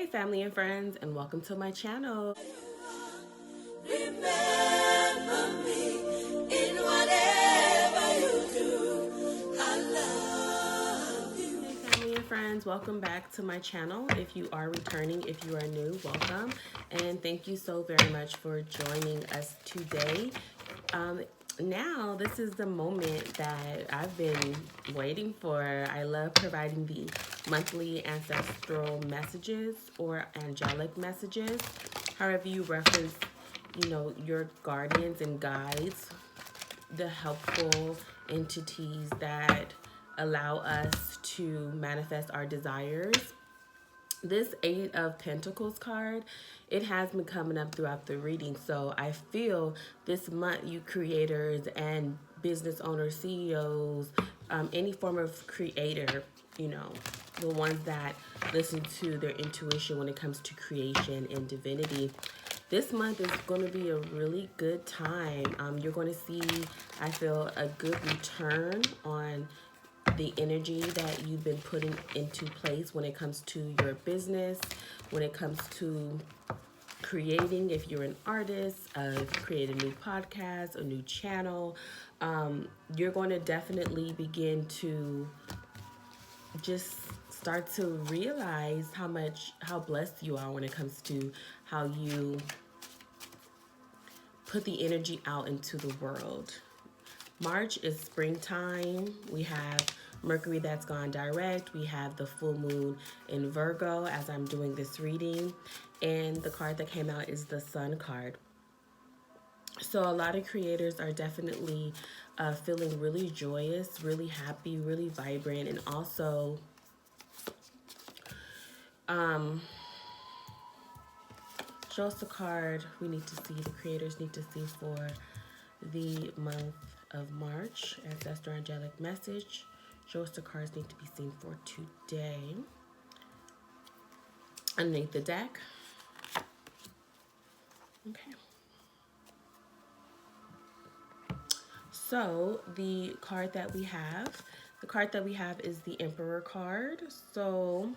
Hey family and friends, and welcome to my channel. Remember me in whatever you do. I love you. Hey family and friends, welcome back to my channel. If you are returning, if you are new, welcome. And thank you so very much for joining us today. Now, this is the moment that I've been waiting for. I love providing the monthly ancestral messages or angelic messages. However you reference, your guardians and guides, the helpful entities that allow us to manifest our desires. This Eight of Pentacles card, it has been coming up throughout the reading. So I feel this month, you creators and business owners, CEOs, any form of creator, the ones that listen to their intuition when it comes to creation and divinity. This month is going to be a really good time. You're going to see, I feel, a good return on the energy that you've been putting into place when it comes to your business, when it comes to creating, if you're an artist, create a new podcast, a new channel. You're going to definitely begin to just start to realize how blessed you are when it comes to how you put the energy out into the world. March is springtime. We have Mercury that's gone direct. We have the full moon in Virgo as I'm doing this reading. And the card that came out is the Sun card. So a lot of creators are definitely feeling really joyous, really happy, really vibrant, and also show us the card we need to see, the creators need to see for the month of March. Ancestral angelic message. Show us the cards need to be seen for today. Underneath the deck. Okay. So the card that we have is the Emperor card. So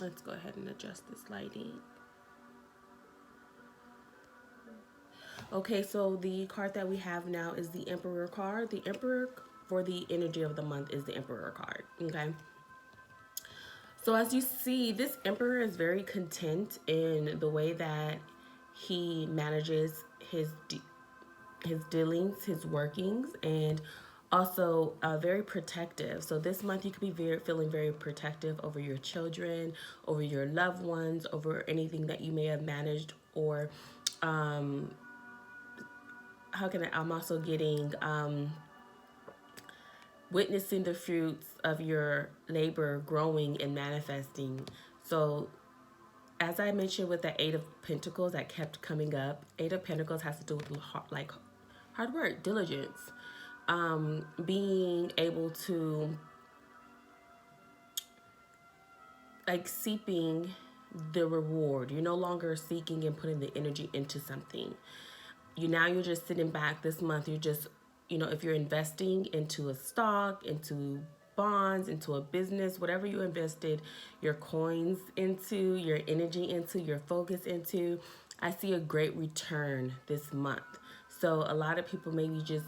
let's go ahead and adjust this lighting. Okay, so the card that we have now is the Emperor card. The Emperor for the energy of the month is the Emperor card, okay? So as you see, this Emperor is very content in the way that he manages his dealings, his workings, and also very protective. So this month you could be feeling very protective over your children, over your loved ones, over anything that you may have managed, or I'm also getting witnessing the fruits of your labor growing and manifesting. So as I mentioned with the Eight of Pentacles that kept coming up, Eight of Pentacles has to do with hard work, diligence, being able to seeping the reward. You're no longer seeking and putting the energy into something. You're just sitting back this month. You're just, if you're investing into a stock, into bonds, into a business, whatever you invested your coins into, your energy into, your focus into, I see a great return this month. So a lot of people maybe just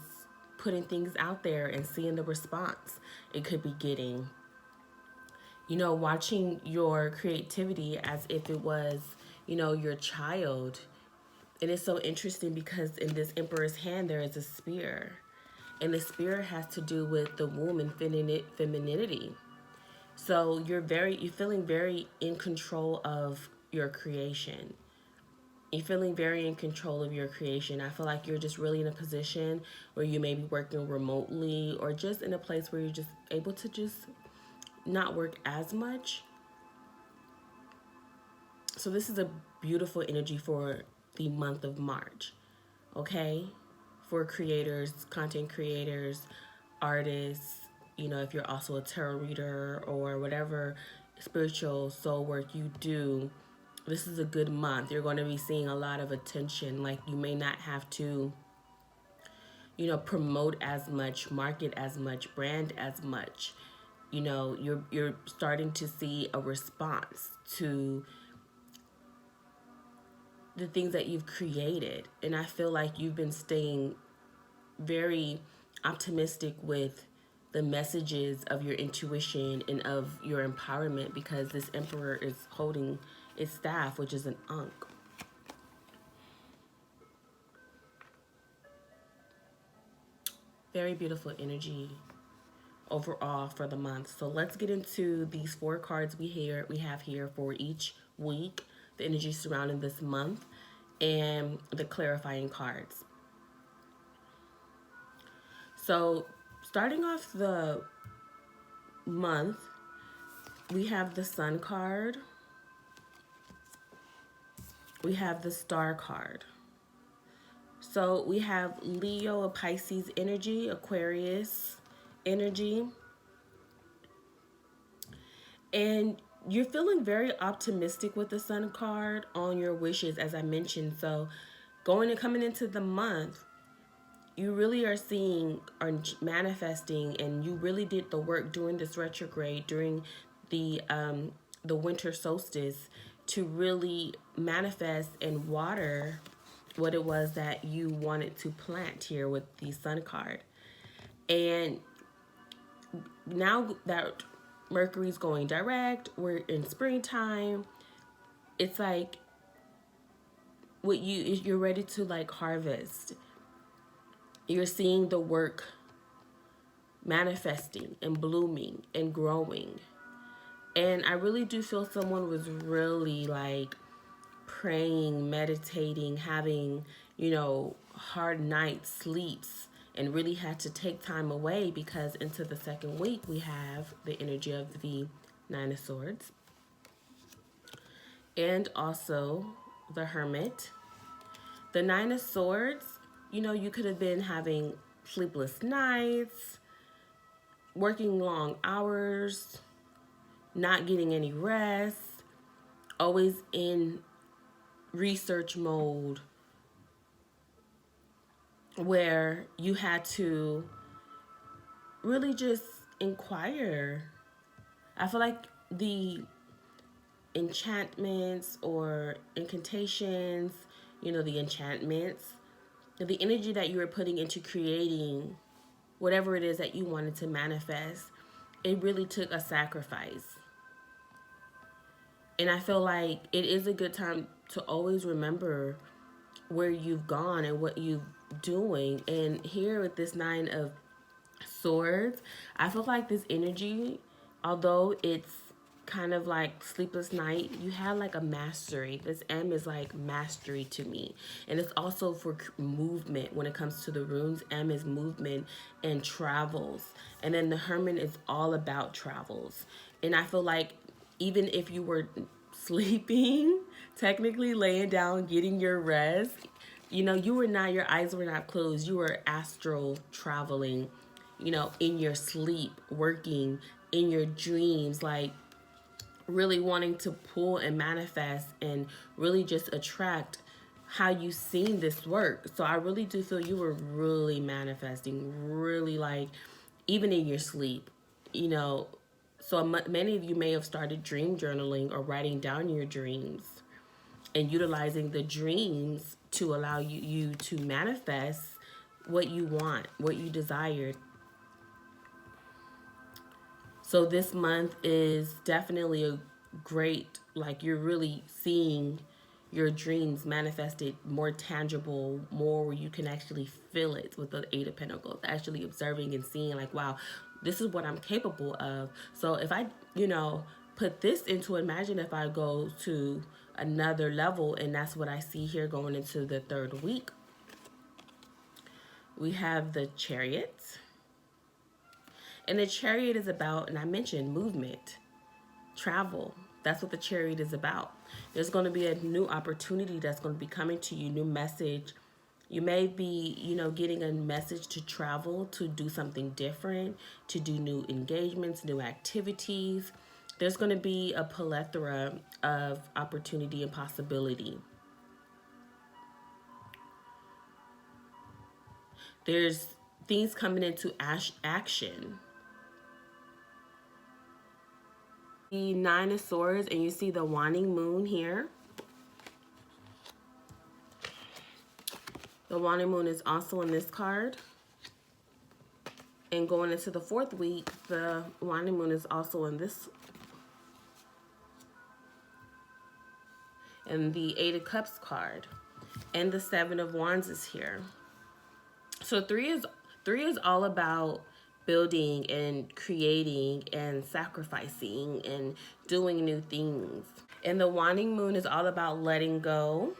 putting things out there and seeing the response it could be getting. Watching your creativity as if it was, your child. And it's so interesting because in this Emperor's hand, there is a spear. And the spear has to do with the womb and femininity. So you're feeling very in control of your creation. You're feeling very in control of your creation. I feel like you're just really in a position where you may be working remotely or just in a place where you're just able to just not work as much. So this is a beautiful energy for the month of March, okay? For creators, content creators, artists, if you're also a tarot reader or whatever spiritual soul work you do, this is a good month. You're going to be seeing a lot of attention. Like you may not have to, promote as much, market as much, brand as much. You know, you're starting to see a response to the things that you've created. And I feel like you've been staying very optimistic with the messages of your intuition and of your empowerment, because this emperor is holding its staff, which is an ankh. Very beautiful energy overall for the month. So let's get into these 4 cards we have here for each week, the energy surrounding this month, and the clarifying cards. So starting off the month, we have the Sun card, we have the Star card. So we have Leo, Pisces energy, Aquarius energy. And you're feeling very optimistic with the Sun card on your wishes, as I mentioned. So going and coming into the month, you really are seeing or manifesting, and you really did the work during this retrograde, during the winter solstice, to really manifest and water what it was that you wanted to plant here with the Sun card. And now that Mercury's going direct, we're in springtime, it's like you're ready to like harvest. You're seeing the work manifesting and blooming and growing. And I really do feel someone was really like praying, meditating, having, hard night sleeps, and really had to take time away, because into the second week we have the energy of the Nine of Swords and also the Hermit. The Nine of Swords, you could have been having sleepless nights, working long hours, not getting any rest, always in research mode, where you had to really just inquire. I feel like the enchantments or incantations, the enchantments, the energy that you were putting into creating whatever it is that you wanted to manifest, it really took a sacrifice. And I feel like it is a good time to always remember where you've gone and what you're doing. And here with this Nine of Swords, I feel like this energy, although it's kind of like sleepless night, you had like a mastery. This M is like mastery to me. And it's also for movement. When it comes to the runes, M is movement and travels. And then the Hermit is all about travels. And I feel like even if you were sleeping, technically laying down, getting your rest, your eyes were not closed. You were astral traveling, in your sleep, working in your dreams, like really wanting to pull and manifest and really just attract how you seen this work. So I really do feel you were really manifesting, really like even in your sleep, So many of you may have started dream journaling or writing down your dreams and utilizing the dreams to allow you to manifest what you want, what you desired. So this month is definitely a great, like you're really seeing your dreams manifested more tangible, more where you can actually feel it with the Eight of Pentacles, actually observing and seeing like, wow, this is what I'm capable of. So if I, put this into, imagine if I go to another level, and that's what I see here going into the third week. We have the Chariot. And the Chariot is about, and I mentioned movement, travel. That's what the Chariot is about. There's going to be a new opportunity that's going to be coming to you, new message. You may be, getting a message to travel, to do something different, to do new engagements, new activities. There's going to be a plethora of opportunity and possibility. There's things coming into action. The Nine of Swords, and you see the waning moon here. The waning moon is also in this card. And going into the 4th week, the waning moon is also in this. And the 8 of Cups card. And the 7 of Wands is here. So 3 is all about building and creating and sacrificing and doing new things. And the waning moon is all about letting go,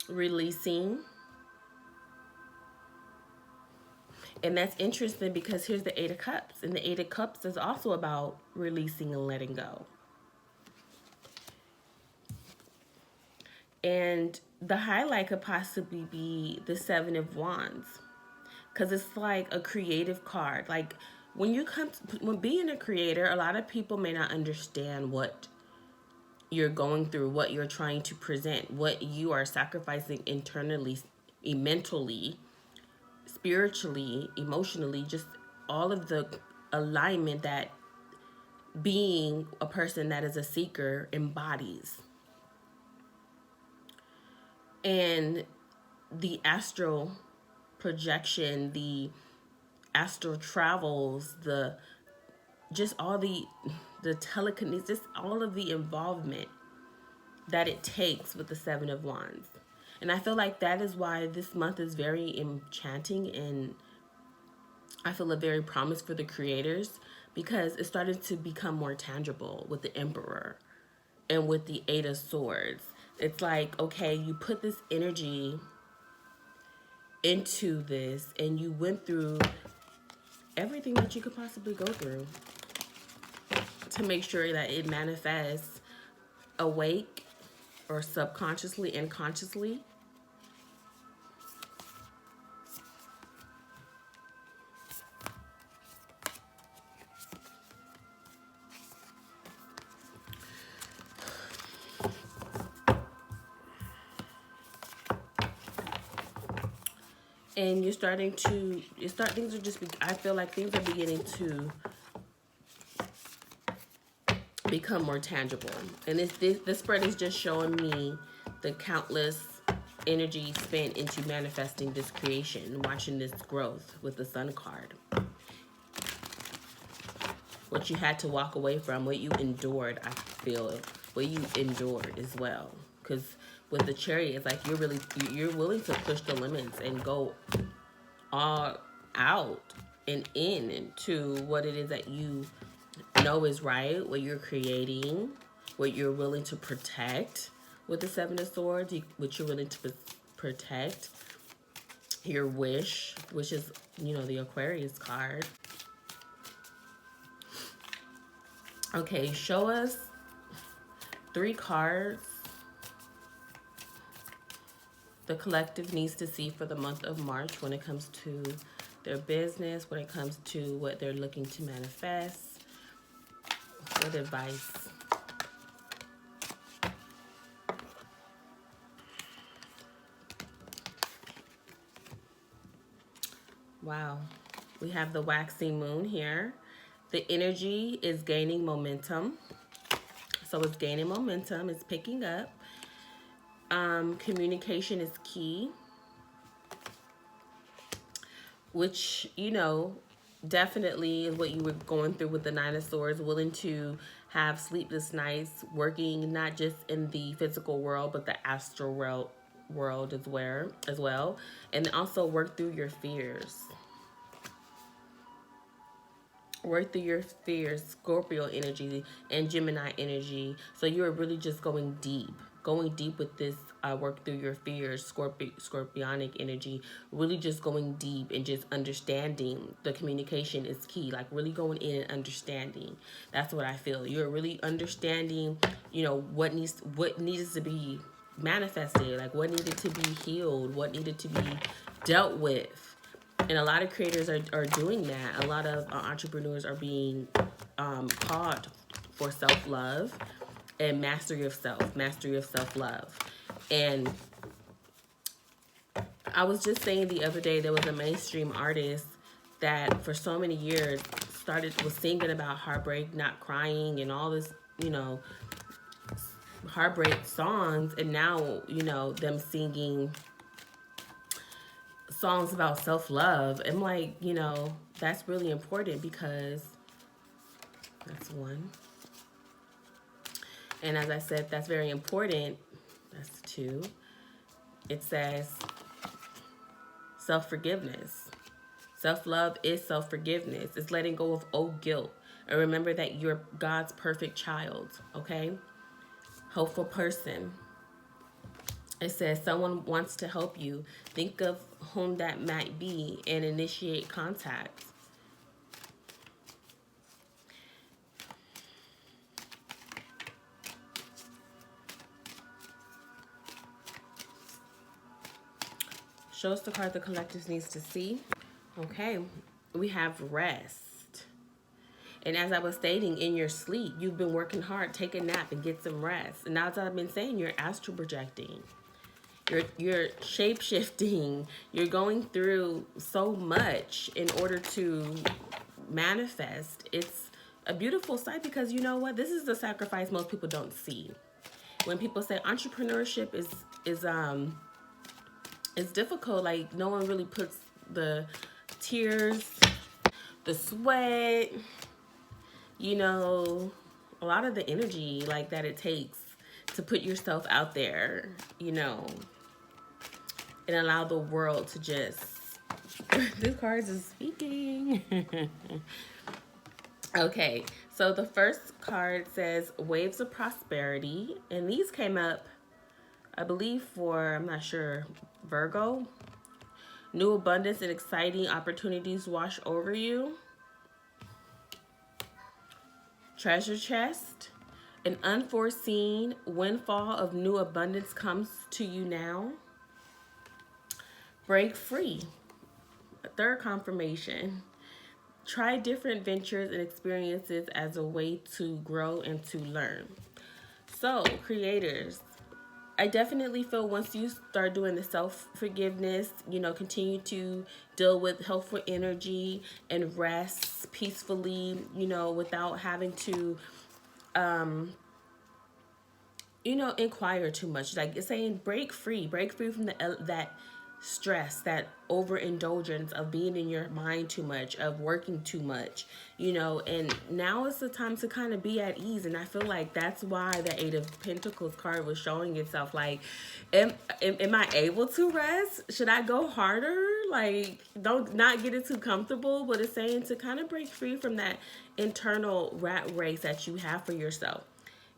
releasing. And that's interesting because here's the 8 of Cups. And the 8 of Cups is also about releasing and letting go. And the highlight could possibly be the 7 of Wands. Because it's like a creative card. Like when being a creator, a lot of people may not understand what you're going through, what you're trying to present, what you are sacrificing internally, mentally, spiritually, emotionally, just all of the alignment that being a person that is a seeker embodies. And the astral projection, the astral travels, just all the telekinesis, just all of the involvement that it takes with the 7 of Wands. And I feel like that is why this month is very enchanting, and I feel a very promise for the creators, because it started to become more tangible with the Emperor and with the 8 of Swords. It's like, okay, you put this energy into this and you went through everything that you could possibly go through to make sure that it manifests awake or subconsciously and consciously. And I feel like things are beginning to become more tangible. And this spread is just showing me the countless energy spent into manifesting this creation, watching this growth with the Sun card. What you had to walk away from, what you endured, I feel, what you endured as well. Because with the Chariot, it's like you're willing to push the limits and go all out and into what it is that you know is right, what you're creating, what you're willing to protect with the 7 of Swords, what you're willing to protect, your wish, which is, the Aquarius card. Okay, show us 3 cards the collective needs to see for the month of March when it comes to their business, when it comes to what they're looking to manifest. What advice? Wow. We have the waxing moon here. The energy is gaining momentum. So it's gaining momentum. It's picking up. Communication is key. Which, definitely is what you were going through with the 9 of Swords. Willing to have sleepless nights. Working not just in the physical world, but the astral world as well. And also work through your fears. Work through your fears, Scorpio energy and Gemini energy. So you're really just going deep with this work through your fears, Scorpionic energy. Really just going deep and just understanding. The communication is key. Like really going in and understanding. That's what I feel. You're really understanding, what needs to be manifested, like what needed to be healed, what needed to be dealt with. And a lot of creators are doing that. A lot of entrepreneurs are being called for self-love and mastery of self-love. And I was just saying the other day, there was a mainstream artist that for so many years was singing about heartbreak, not crying, and all this, heartbreak songs, and now, them singing songs about self-love. I'm like, that's really important, because that's one. And as I said, that's very important. That's two. It says self-forgiveness. Self-love is self-forgiveness. It's letting go of old guilt. And remember that you're God's perfect child, okay? Hopeful person. It says someone wants to help you. Think of whom that might be and initiate contact. Show us the card the collectors needs to see. Okay, we have rest. And as I was stating, in your sleep, you've been working hard. Take a nap and get some rest. And as I've been saying, you're astral projecting. You're shape-shifting. You're going through so much in order to manifest. It's a beautiful sight, because you know what? This is the sacrifice most people don't see. When people say entrepreneurship is it's difficult, like no one really puts the tears, the sweat, a lot of the energy like that it takes to put yourself out there, and allow the world to just this card is speaking. Okay, so the first card says waves of prosperity, and these came up, I believe, for, I'm not sure, Virgo. New abundance and exciting opportunities wash over you. Treasure chest. An unforeseen windfall of new abundance comes to you now. Break free. A third confirmation. Try different ventures and experiences as a way to grow and to learn. So, creators, I definitely feel once you start doing the self-forgiveness, continue to deal with helpful energy and rest peacefully, without having to, inquire too much. Like it's saying, break free from that stress, that overindulgence of being in your mind too much, of working too much, and now is the time to kind of be at ease. And I feel like that's why the Eight of Pentacles card was showing itself. Like, am I able to rest? Should I go harder? Like, don't not get it too comfortable, but it's saying to kind of break free from that internal rat race that you have for yourself.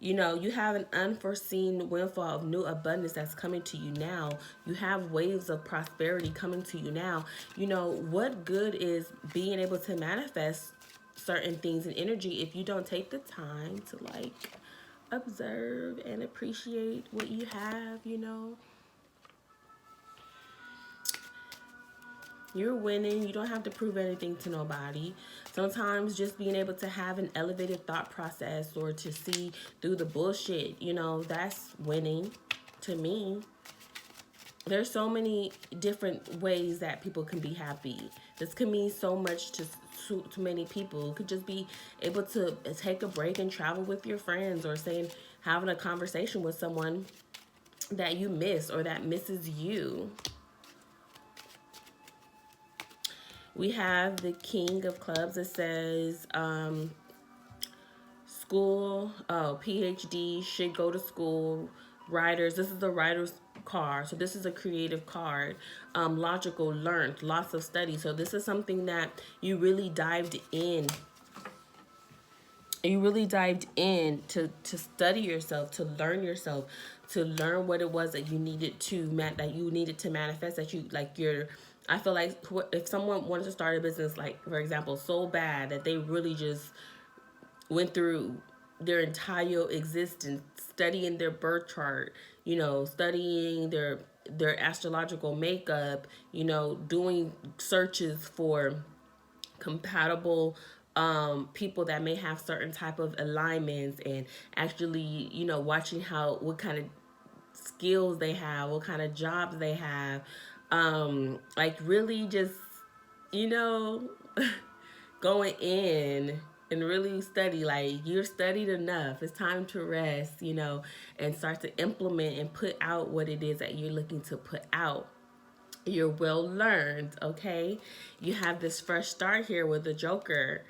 You have an unforeseen windfall of new abundance that's coming to you now. You have waves of prosperity coming to you now. What good is being able to manifest certain things in energy if you don't take the time to, observe and appreciate what you have, You're winning. You don't have to prove anything to nobody. Sometimes just being able to have an elevated thought process or to see through the bullshit, that's winning to me. There's so many different ways that people can be happy. This can mean so much to many people. It could just be able to take a break and travel with your friends, or having a conversation with someone that you miss or that misses you. We have the King of Clubs. It says school, PhD, should go to school. Writers, this is the writer's card. So this is a creative card. Logical, learned, lots of study. So this is something that you really dived in. You really dived in to study yourself, to learn yourself, to learn what it was that you needed to manifest, I feel like if someone wanted to start a business, like, for example, so bad that they really just went through their entire existence studying their birth chart, studying their astrological makeup, doing searches for compatible people that may have certain type of alignments, and actually, watching what kind of skills they have, what kind of jobs they have. Really just, going in and really study. Like, you're studied enough. It's time to rest, and start to implement and put out what it is that you're looking to put out. You're well learned, okay? You have this fresh start here with the Joker,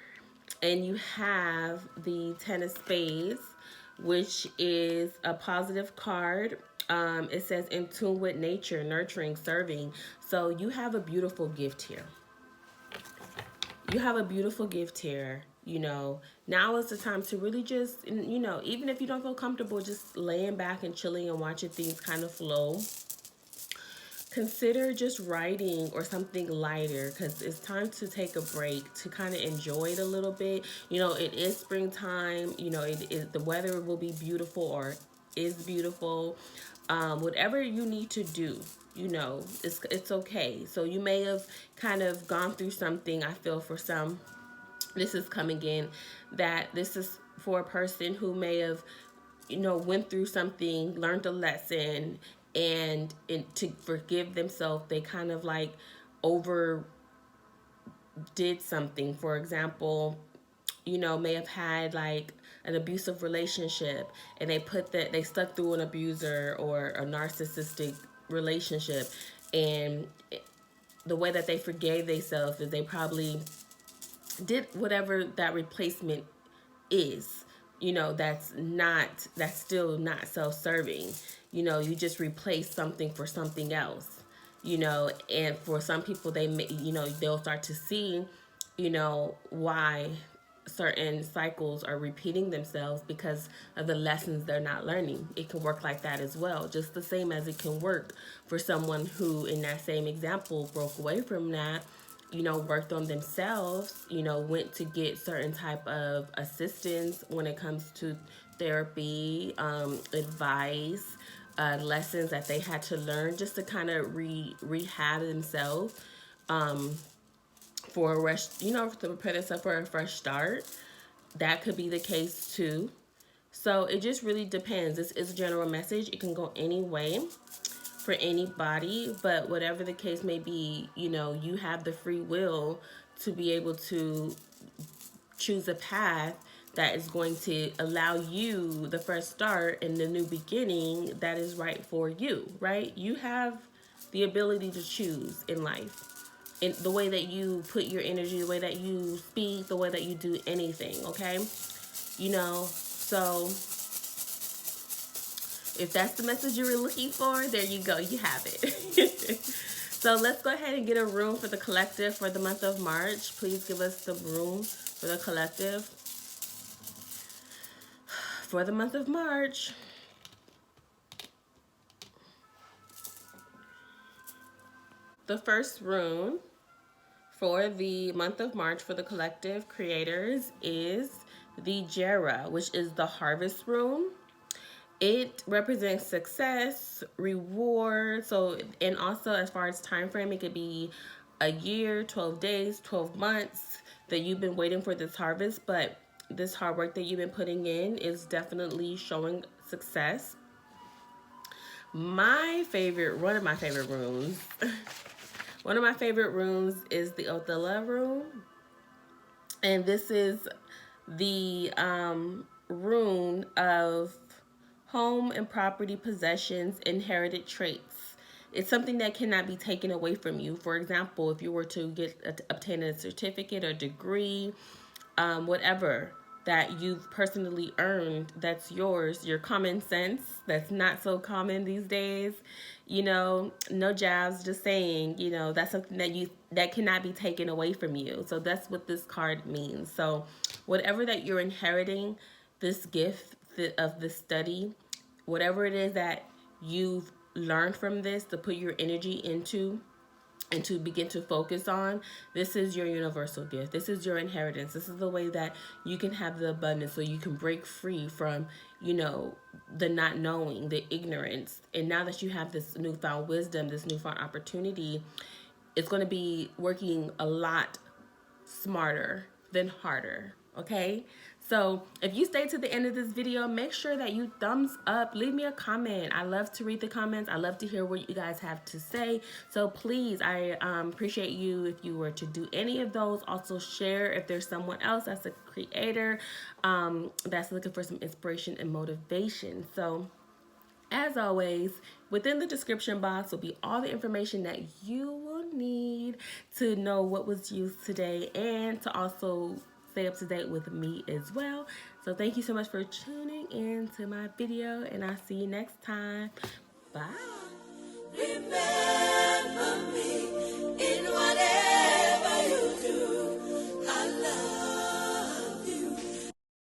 and you have the Ten of Spades, which is a positive card. It says in tune with nature, nurturing, serving. So you have a beautiful gift here. You have a beautiful gift here. Now is the time to really just, even if you don't feel comfortable just laying back and chilling and watching things kind of flow, consider just writing or something lighter, because it's time to take a break, to kind of enjoy it a little bit. It is springtime. The weather will be beautiful, or is beautiful. Whatever you need to do, it's okay. So you may have kind of gone through something. I feel for some, this is coming in, that this is for a person who may have went through something, learned a lesson, and to forgive themselves, they kind of like over did something. For example, may have had like an abusive relationship, and they stuck through an abuser or a narcissistic relationship, and the way that they forgave themselves is they probably did whatever that replacement is, that's still not self-serving. You just replace something for something else, and for some people, they may, they'll start to see, why certain cycles are repeating themselves, because of the lessons they're not learning. It can work like that as well, just the same as it can work for someone who, in that same example, broke away from that, worked on themselves, went to get certain type of assistance when it comes to therapy, advice, lessons that they had to learn just to kind of rehab themselves, for a rest, to prepare themselves for a fresh start. That could be the case too. So it just really depends. This is a general message. It can go any way for anybody, but whatever the case may be, you have the free will to be able to choose a path that is going to allow you the fresh start and the new beginning that is right for you, right? You have the ability to choose in life. In the way that you put your energy, the way that you speak, the way that you do anything, okay? So if that's the message you were looking for, there you go, you have it. So let's go ahead and get a room for the collective for the month of March. Please give us the room for the collective for the month of March. The first rune for the month of March for the collective creators is the Jera, which is the harvest rune. It represents success, reward. So, and also as far as time frame, it could be a year, 12 days, 12 months that you've been waiting for this harvest, but this hard work that you've been putting in is definitely showing success. One of my favorite runes one of my favorite runes is the Othella rune, and this is the rune of home and property possessions, inherited traits. It's something that cannot be taken away from you. For example, if you were to obtain a certificate or degree, whatever that you've personally earned, that's yours. Your common sense, that's not so common these days. No jabs, just saying, that's something that cannot be taken away from you. So that's what this card means. So whatever that you're inheriting, this gift of this study, whatever it is that you've learned from this to put your energy into and to begin to focus on, this is your universal gift. This is your inheritance. This is the way that you can have the abundance, so you can break free from, the not knowing, the ignorance. And now that you have this newfound wisdom, this newfound opportunity, it's going to be working a lot smarter than harder. Okay? So if you stay to the end of this video, make sure that you thumbs up, leave me a comment. I love to read the comments. I love to hear what you guys have to say. So please, I appreciate you if you were to do any of those. Also share if there's someone else that's a creator that's looking for some inspiration and motivation. So as always, within the description box will be all the information that you will need to know what was used today and to also stay up to date with me as well. So thank you so much for tuning in to my video, and I'll see you next time. Bye. Remember